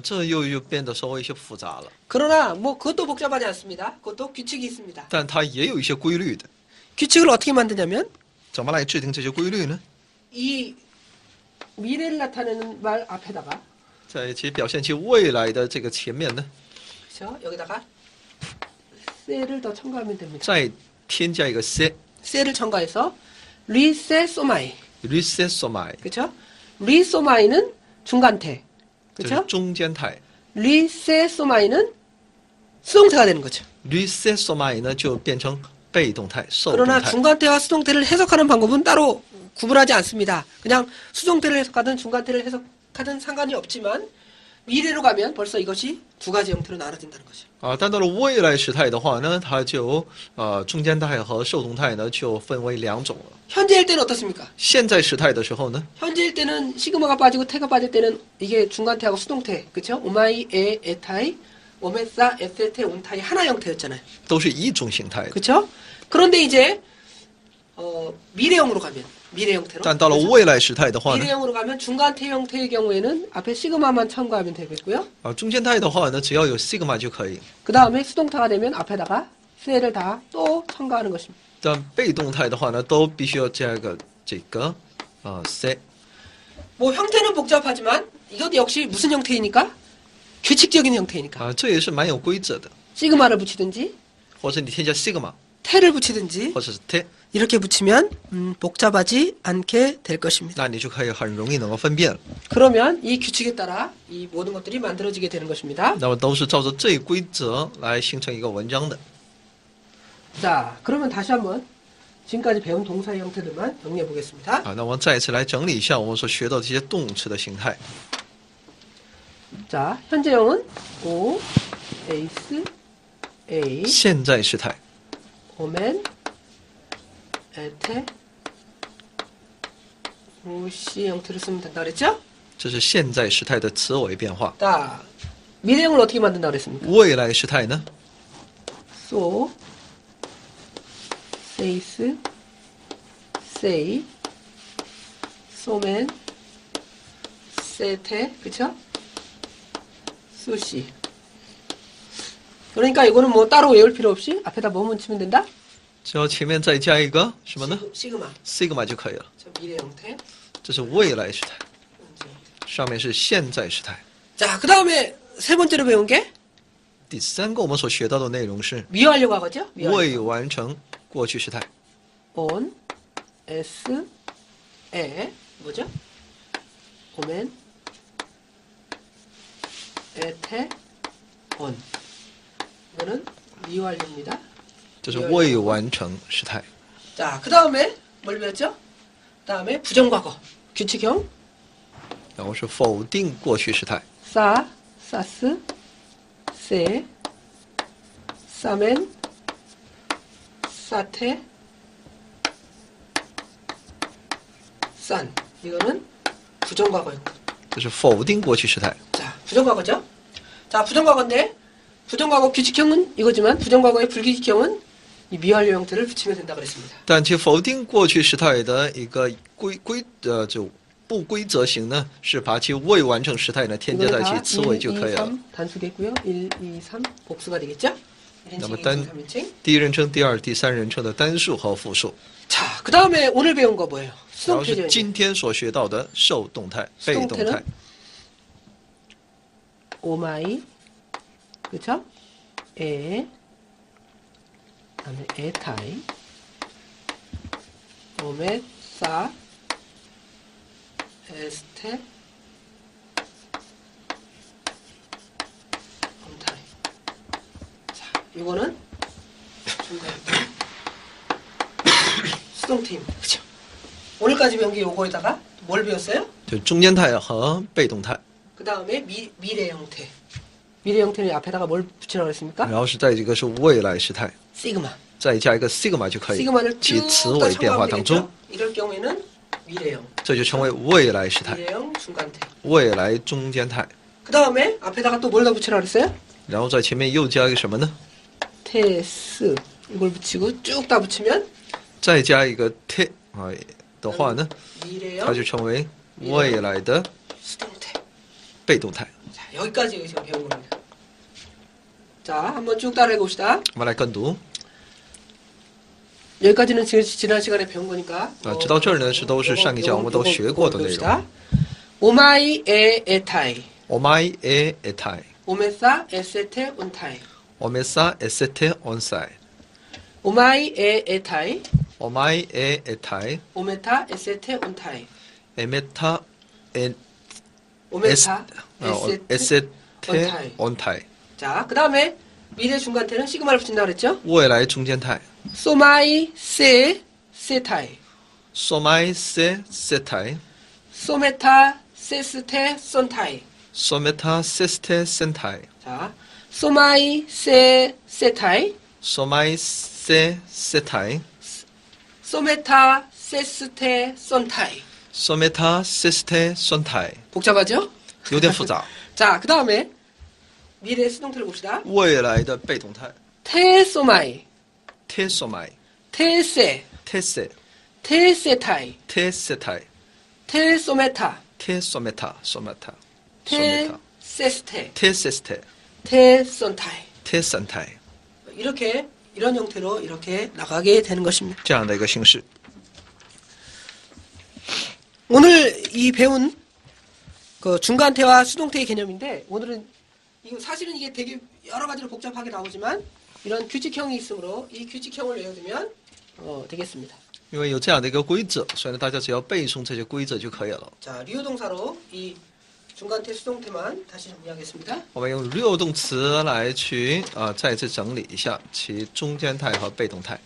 这又变得稍微有些复杂了。 그러나 뭐 그것도 복잡하지 않습니다. 그것도 규칙이 있습니다. 但它也有一些规律的。 규칙을 어떻게 만드냐면 怎么来制定这些规律呢？ 이 미래를 나타내는 말 앞에다가 在其表现其未来的这个前面呢， 그렇죠? 여기다가 셀을 더 첨가하면 됩니다. 再添加一个 se 셀을 첨가해서 리세소마이 risesomai， 그렇죠? 리소마이는 중간태 这是 그렇죠? 中间态。 리세소마이는 수동태가 되는 거죠. risesomai 呢就变成被动态、受动 그러나 态。 중간태와 수동태를 해석하는 방법은 따로 구분하지 않습니다. 그냥 수동태를 해석하든 중간태를 해석하든 상관이 없지만 미래로 가면 벌써 이것이 두 가지 형태로 나눠진다는 거죠. 啊，但到了未来时态的话呢，它就中间态和受动态呢就分为两种了。 현재일 때는 어떻습니까? 现在时态的时候呢， 현재일 때는 시그마가 빠지고 태가 빠질 때는 이게 중간태하고 수동태, 그렇죠? 오마이, 에, 에타이, 오메사, 에세테, 온타이 하나 형태였잖아요. 都是一种形态的。 그렇죠? 그런데 이제 미래형으로 가면 미래 형태로 但到了 그렇죠? 未来时态的话呢， 미래형으로 가면 중간태 형태의 경우에는 앞에 시그마만 첨가하면 되겠고요. 中间态的话呢，只要有 sigma 就可以。 그 다음에 수동태가 되면 앞에다가 셀을 다 또 첨가하는 것입니다. 但被动态的话呢，都必须要加一个这个se。 뭐 형태는 복잡하지만 이것도 역시 무슨 형태이니까? 규칙적인 형태이니까. 这也是蛮有规则的。 시그마를 붙이든지 或者你添加 sigma， 태를 붙이든지 或者是 te， 이렇게 붙이면 복잡하지 않게 될 것입니다. 那你就可以很容易能够分辨了。 그러면 이 규칙에 따라 이 모든 것들이 만들어지게 되는 것입니다. 那么都是照着这一规则来形成一个文章的。 자, 그러면 다시 한번 지금까지 배운 동사의 형태들만 정리해 보겠습니다. 那我们再一次来整理一下我们所学到的这些动词的形态。 자, 현재형은 O, 에이스, A, 现在时态， 오멘, 에테, 오시 형태로 쓰면 된다 그랬죠? 这是现在时态的词尾变化。 자, 미래형을 어떻게 만든다 그랬습니까? 未来时态呢？ So, 세이스, 세이, 소맨, 세테, 그쵸? 수시. 그러니까 이거는 뭐 따로 외울 필요 없이 앞에다 뭐만 치면 된다? 只要前面再加一个什么呢 시그마. ？sigma 就可以了。 저 미래 형태. 这是未来时态， 현재 형태. 上面是现在时态。 자, 그 다음에 세 번째로 배운 게 第三个我们所学到的内容是 미완료 과거죠? 미완료. 未完成过去时态。 on, s, 에, 뭐죠? 오멘, 에테, on. 이거는 미완료입니다. 这是未完成时态。 자, 그 다음에 뭘 배웠죠? 그 다음에 부정과거, 규칙형, 然后是否定过去时态。 싸, 싸스, 세, 싸멘, 싸테, 싼. 이거는 부정과거였고. 这是否定过去时态。 자, 부정과거죠? 자, 부정과거인데, 부정과거 규칙형은 이거지만, 부정과거의 불규칙형은 이 미완료 형태를 붙이면 된다 그랬습니다. 但其否定过去时态的一个就不规则型呢，是把其未完成时态呢添加在 이거는 其 다 词尾 1, 就 2, 可以了。 3 단수겠고요. 1, 2, 3 복수가 되겠죠? 1인칭, 那么 2인칭, 3인칭. 第一人称、第二、第三人称的单数和复数， 자, 그 다음에 오늘 배운 거 뭐예요? 然后是 수동태죠. 今天所学到的受动态、被动态 수동태는 。 오마이, 그쵸? 에, 그 다음에 에타이, 오메, 싸, 에스테, 옴타이. 자, 이거는 중간 수동태입니다. 그쵸? 오늘까지 배운 게 요거에다가 뭘 배웠어요? 就中间态和被动态， 그 다음에 미래 형태. 미래 형태는 앞에다가 뭘 붙이라고 했습니까? 然后是再一个是未来时态， 시그마. 再加一个 sigma 就可以。 시그마를 其 쭉 词 다 尾变化 첨가하면 当中 되겠죠? ， 이럴 경우에는 미래형, 这就成为未来时态、 미래형 중간태. 未来中间态。 그 다음에 앞에다가 또 뭘 더 붙이라고 그랬어요? 然后在前面又加一个什么呢？ 테스. 이걸 붙이고 쭉 다 붙이면 再加一个 te 的话呢， 미래형 它就成为未来的 수동태. 被动态。 자, 여기까지 지금 배운 겁니다. 자, 한번 쭉 따라해 봅시다. 我们来跟读。 여기까지는 지난 시간에 배운 거니까. 直到这儿呢是都是上一讲我们都学过的内容。 오마이 에 에타이. 오마이 에 에타이. 오메사 에세테 온타이. 오메사 에세테 온사이. 오마이 에 에타이. 오마이 에 에타이. 오메타 에세테 온타이. 에메타 에 오메타 에세테 온타이. 온타이. 자, 그 다음에 미래 중간태는 시그마를 붙인다 그랬죠? 未来中间态。 소마이 세 세타이. 소마이 세 세타이. 소메타 세스테 손타이. 소메타 세스테 센타이. 자, 소마이 세 세타이. 소마이 세 세타이. 소메타 세스테 손타이. 소메타 세스테 손타이. 복잡하죠? 有点复杂。 자, 그 다음에 미래 수동태를 봅시다. 未来的被动态。 테소마이. 테소마이. 테세. 테세. 테세타이. 테세타이. 테소메타. 테소메타. 소메타. 테세스테. 테세스테. 테손타이. 테산타이. 이렇게 이런 형태로 이렇게 나가게 되는 것입니다. 这样的一个形式。 오늘 이 배운 그 중간태와 수동태의 개념인데 오늘은 이거 사실은 이게 되게 여러 가지로 복잡하게 나오지만 이런 규칙형이 있으므로 이 규칙형을 외워두면 되겠습니다. 因为有这样的一个规则，所以呢，大家只要背诵这些规则就可以了。 자, 리오동사로 이 중간태 수동태만 다시 정리하겠습니다. 我们用 real 动词来去再次整理一下其中间态和被动态。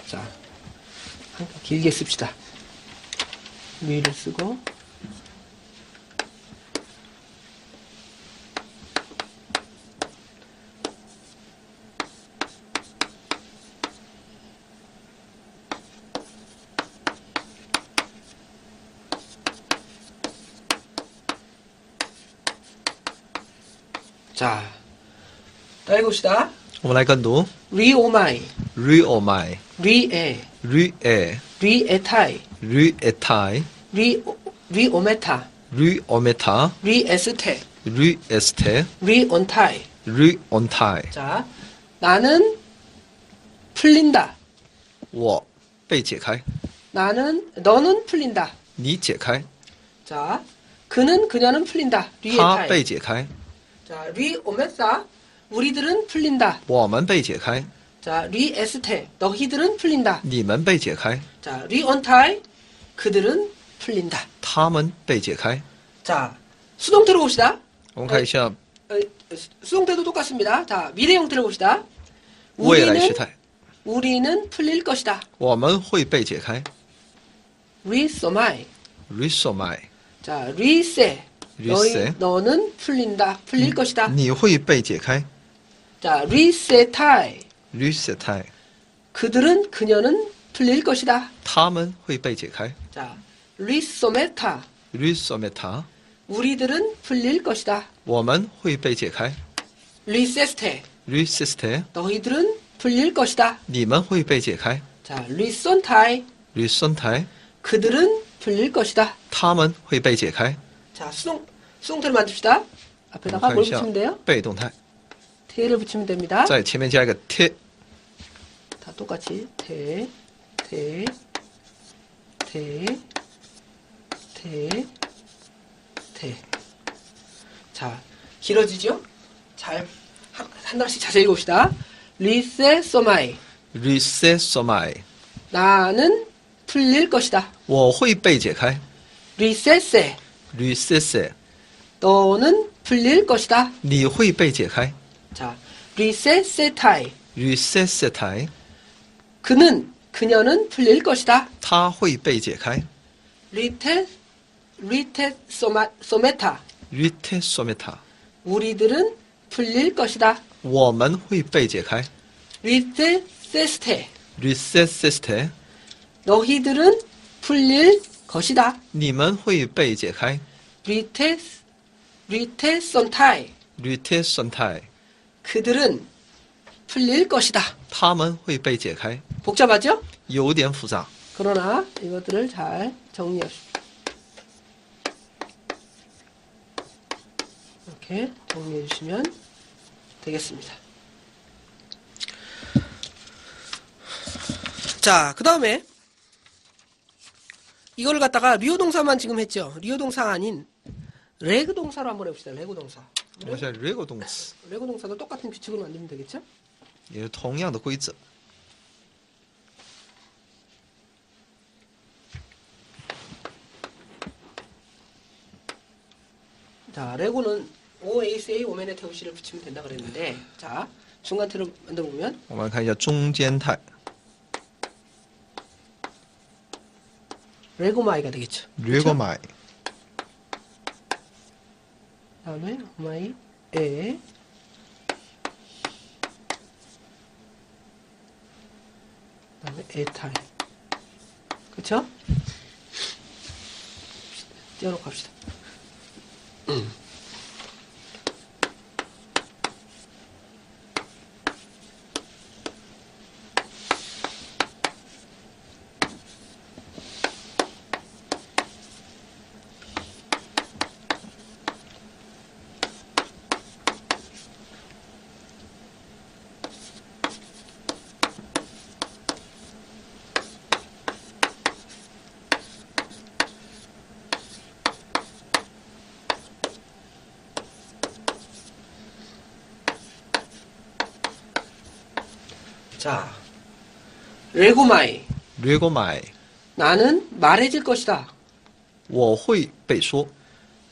자, 길게 씁시다. 위를 쓰고 자, 다 읽읍시다. 我们来跟读 리오마이, reomai, 리에, re 리에타이, reetai, 리오메타, reometa, 리에스테, reeste, 리온타이. reontai. 자, 나는 풀린다. 我被解开， 너는 풀린다. 你解开， 자, 그녀는 풀린다. 他 리에타이. 被解开， 자, 리오메사, 우리들은 풀린다. 我们被解开， 자, 리에스테, 너희들은 풀린다. 你们被解开， 자, 리온타이, 그들은 풀린다. 他们被解开。 자, 수동태로 봅시다. 我们看一下 수동태도 똑같습니다. 자, 미래 형태를 봅시다. 未来时态， 우리는 풀릴 것이다. 我们会被解开。 리소마이. resomai, 자, 리세. 리세. 너는 풀릴 것이다. 你会被解开。 자, 리세타이. resetai, 그녀는 풀릴 것이다. 他们会被解开。 자, 리소메타. resometa, 우리들은 풀릴 것이다. 我们会被解开。 리세스테. resiste, 너희들은 풀릴 것이다. 你们会被解开。 자, 리손타이. resontai, 그들은 풀릴 것이다. 他们会被解开。 자, 수동태를 만듭시다. 我们 앞에다가 看 뭘 一下 붙이면 돼요? 被动态， 태를 붙이면 됩니다. 在前面加一个 t， 다 똑같이 태, 태, 태, 태, 태. 자, 길어지죠? 잘, 한 단씩 자세히 읽읍시다. 리세 소마이. resomai, 나는 풀릴 것이다. 我会被解开。 리세세. resese, 너는 풀릴 것이다. 你会被解开。 자, 리세세타이. resesetai, 그녀는 풀릴 것이다. 他会被解开。 소메타. retesometa, 우리들은 풀릴 것이다. 我们会被解开。 리테세스테. reseseste, 너희들은 풀릴 것이다.你们会被解开。 리테스 리테 선타이. 吕贴生态， 그들은 풀릴 것이다. 他们会被解开， 복잡하죠? 有点复杂。 그러나 이것들을 잘 정리하십시오. 이렇게 정리해 주시면 되겠습니다. 자, 그 다음에 이걸 갖다가 리오 동사만 지금 했죠. 리오 동사가 아닌 레그 동사로 한번 해봅시다. 레고 동사. 我们现在 레고 动词 레고 동사도 똑같은 규칙으로 만들면 되겠죠? 也是同样的规则。 자, 레고는 OACA 오맨의 태우시를 붙이면 된다 그랬는데, 자, 중간태로 만들어 보면 我们来看一下中间态 레고마이가 되겠죠. ，레고买 다음에 마이 에 그다음에 에타이. 그쵸? 띄워놓고 합시다. 자, 레고마이. 레고买， 나는 말해질 것이다. 我会被说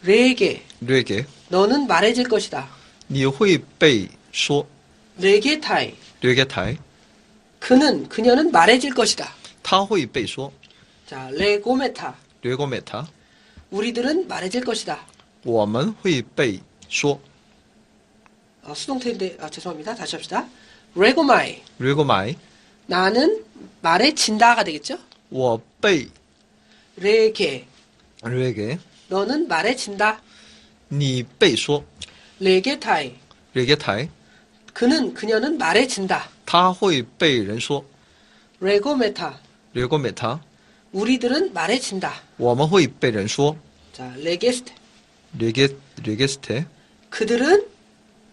레게. ，레게， 너는 말해질 것이다. 你会被说 레게타이. ，레게台， 그녀는 말해질 것이다. 他会被说 자, 레고메타. 레고 메타， 우리들은 말해질 것이다. 我们会被说 수동태인데, 죄송합니다. 다시 합시다. 레고마이. 레고买， 나는 말해진다가 되겠죠? 我被 레게. 레게， 너는 말해진다. 你被说 레게타이. 레게台， 그녀는 말해진다. 他会被人说 레고메타. 레고 메타， 우리들은 말해진다. 我们会被人说 자, 레게스테. 레게 레게스테， 그들은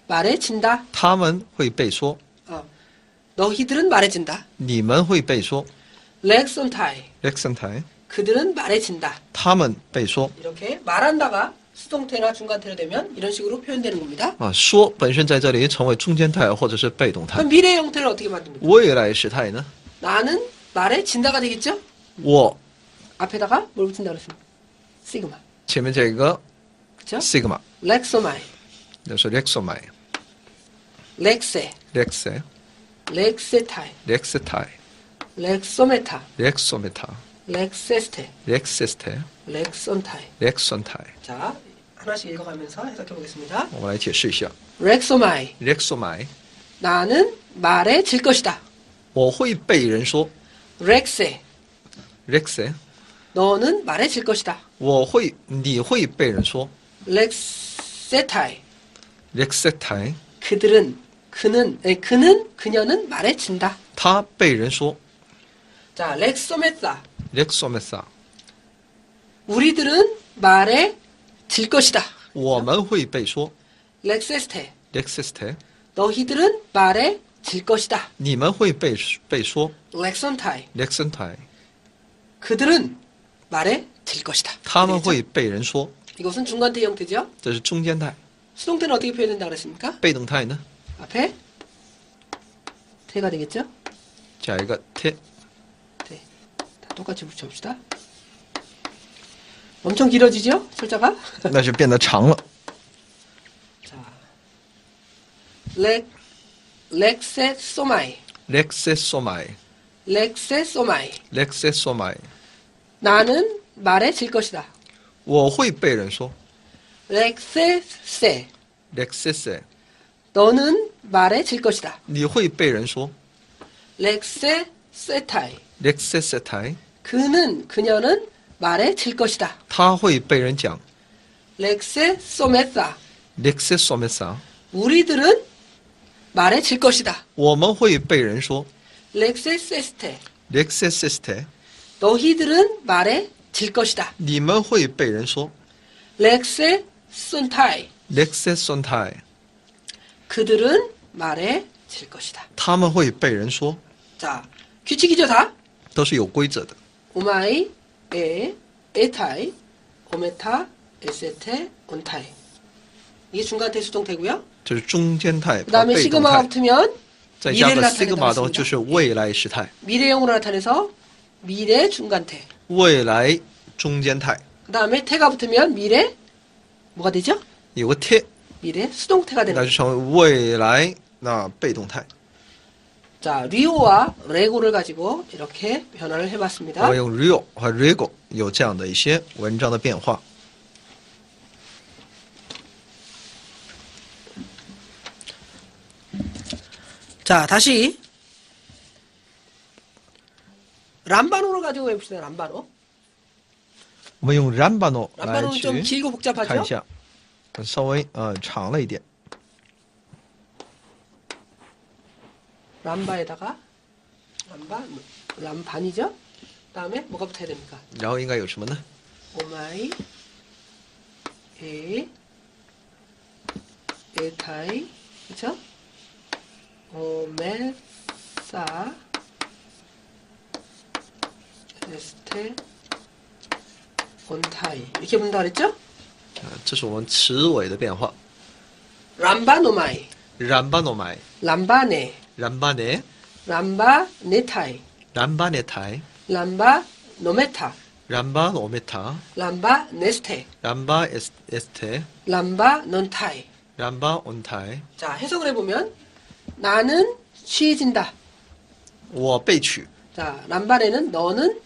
말해진다. 他们会被说， 너희들은 말해진다. 你们会被说 렉선타이. 렉슨台， 그들은 말해진다. 他们被说 이렇게 말한다가 수동태나 중간태로 되면 이런 식으로 표현되는 겁니다. 啊，说本身在这里成为中间态或者是被动态 그럼 ， 미래 형태를 어떻게 만듭니까? 未来时态呢？ 나는 말해진다가 되겠죠? 我 앞에다가 뭘 붙인다 그랬습니까? 시그마. 前面这个 그쵸? sigma 렉소마이. 就是 lexo 买 렉세. lexe 렉세타이. lexe 态 렉소메타. lexo meta 렉세스테. lexeste 렉선타이. lexon 态， 자, 하나씩 읽어가면서 해석해 보겠습니다. 我们来解释一下 렉소마이. lexo 买， 나는 말해질 것이다. 我会被人说 렉세. lexe， 너는 말해질 것이다. 你会被人说 렉세타이. lexe 台， 그녀는 말해진다. 他被人说 자, 렉소메사. lexo mesa， 우리들은 말해질 것이다. 我们会被说 렉세스테. lexeste， 너희들은 말해질 것이다. 你们会被说 렉선타이. lexon 台， 그들은 말해질 것이다. 他们 되겠죠? 会被人说， 이것은 중간태 형태죠. 这是中间态， 수동태는 어떻게 표현된다 그랬습니까? 被动态呢？ 앞에 태가 되겠죠? 加一个 t， 태. 다 똑같이 붙여봅시다. 엄청 길어지죠? 철자가? 那就变得长了。 자, 렉세소마이. 렉세소마이, 렉세소마이. 렉세소마이， 나는 말해질 것이다. 我会被人说 렉세세. 렉세세， 너는 말해질 것이다. 你会被人说 렉세세타이. 렉세세타이， 그녀는 말해질 것이다. 他会被人讲 렉세 소메사. 렉세 소메사. 우리들은 말에 질 것이다. 我们会被人说 렉세 세스테. 렉세 세스테. 너희들은 말에 질 것이다. 你们会被人说 렉세 순타이. 렉세 손타이. 그들은 말에 질 것이다. 他们会被人说 자, 규칙이죠 다? 都是有规则的。 오마이, 에타이, 오메타, 에세테, 온타이. 이게 중간태 수동태고요. 这是中间态 그 和 다음에 被动 시그마가 态， 붙으면 再加 미래를 个 sigma 的话 나타낸다 就是 했습니다. 未来时态， 미래형으로 나타내서 미래 중간태. 未来中间态。 그 다음에 태가 붙으면 미래 뭐가 되죠? 有个 t， 미래 수동태가 那 되는 就成为未来那被动态。 자, 리오와 레고를 가지고 이렇게 변화를 해봤습니다. 我用 real 和 rego 有这样的一些文章的变化。 자, 다시 람바노를 가지고 해봅시다. 람바노. 我们用 rambano 来 람바노는 좀 去 길고 看 복잡하죠? 一下，稍微长了一点。 람바에다가 람반이죠? 다음에 뭐가 붙어야 됩니까? 然后应该有什么呢？ 오마이, 에타이, 그쵸? 오메사, 에스테, 온타이. 이렇게 본다 그랬죠? 这是我们词尾的变化。 람바노마이, rambano 买 람바네, rambane 람바네타이, rambanetai 람바노메타, rambanometa 람바네스테, rambaeste 람바논타이. rambaontai。 자, 해석을 해보면 나는 취해진다. 我被取， 자, 람바네는 너는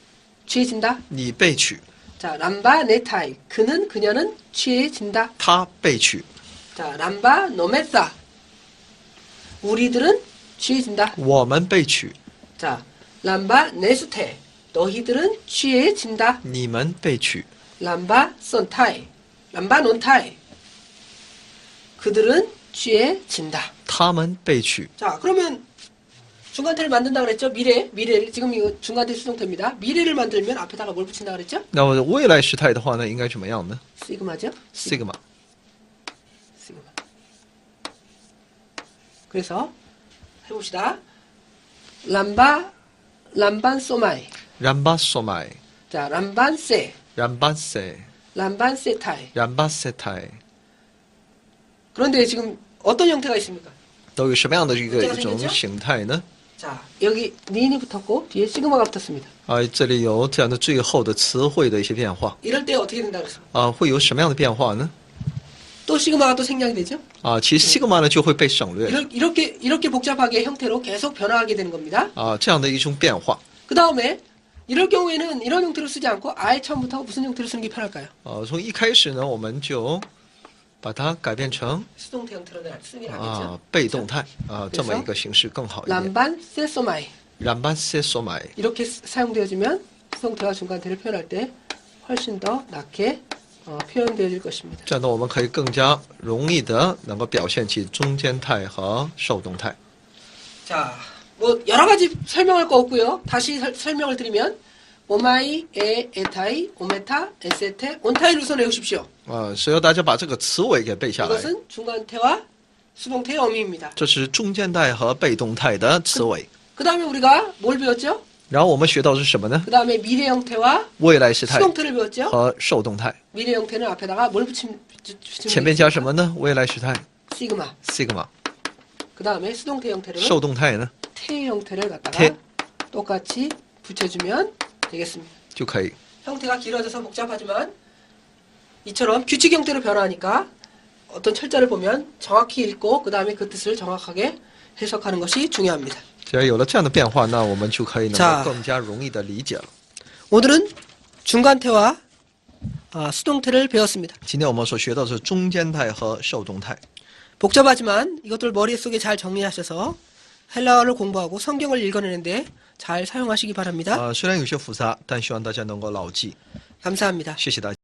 취해진다. 你被取， 자, 람바네타이 그는 그녀는 취해진다. 他被取， 자, 람바노메사 우리들은 취해진다. 我们被取， 자, 람바네스테 너희들은 취해진다. 你们被取， 람바손타이 람바논타이 그들은 취해진다. 他们被取。 자, 그러면 중간태를 만든다 그랬죠? 미래를 지금 이거 중간태 수동태입니다. 미래를 만들면 앞에다가 뭘 붙인다 그랬죠? 那么未来时态的话呢，应该怎么样呢 시그마죠? ？sigma 시그마. 그래서 해봅시다. 람반소마이. rambasomai 자, 람반세, rambase 람반세타이. rambasetai 그런데 지금 어떤 형태가 있습니까? 都有什么样的一 문제가 种 생겼죠? 形态呢？ 자, 여기 니인이 붙었고 뒤에 시그마가 붙었습니다. 这里有这样的最后的词汇的一些变化 이럴 때 어떻게 된다 그랬습니까? 会有什么样的变化呢？ 또 시그마가 또 생략이 되죠? 其实 sigma 呢就会被省略 이렇게 복잡하게 형태로 계속 변화하게 되는 겁니다. 这样的一种变化 그 다음에 이럴 경우에는 이런 형태로 쓰지 않고 아예 처음부터 무슨 형태로 쓰는 게 편할까요? 从一开始呢，我们就把它改变成 수동태 형태로 쓰는 게 낫겠죠? 被动态这么一个形式更好一点。 람반 세소마이 람반세소마이 이렇게 사용되어지면 수동태와 중간태를 표현할 때 훨씬 더 낫게 표현되어질 것입니다. 这样呢，我们可以更加容易的能够表现起中间态和受动态。 자, 뭐 여러 가지 설명할 거 없고요. 다시 설명을 드리면 오마이, 에타이, 오메타, 에세테, 온타이를 써내오십시오. 需要大家把这个词尾给背下来。 이것은 중간태와 수동태의 어미입니다. 这是中间态和被动态的词尾。 그 다음에 우리가 뭘 배웠죠? 然后我们学到的是什么呢？ 그 다음에 미래 형태와 未来时态 수동태를 배웠죠? 和受动态。 미래 형태는 앞에다가 뭘 붙이면 前面加什么呢？未来时态 시그마. sigma。 그 다음에 수동태 형태를 受动态呢 태 형태를 갖다가 태. 똑같이 붙여주면 되겠습니다. 就可以。 형태가 길어져서 복잡하지만 이처럼 규칙 형태로 변화하니까 어떤 철자를 보면 정확히 읽고 그 다음에 그 뜻을 정확하게 해석하는 것이 중요합니다. 只要有了这样的变化，那我们就可以能 자 够更加容易的理解了。 오늘은 중간태와 수동태를 배웠습니다. 今天我们所学到的是中间态和受动态。 복잡하지만 이것들 머릿속에 잘 정리하셔서 헬라어를 공부하고 성경을 읽어내는데 잘 사용하시기 바랍니다. 虽然有些复杂，但希望大家能够牢记。 감사합니다. 谢谢大家。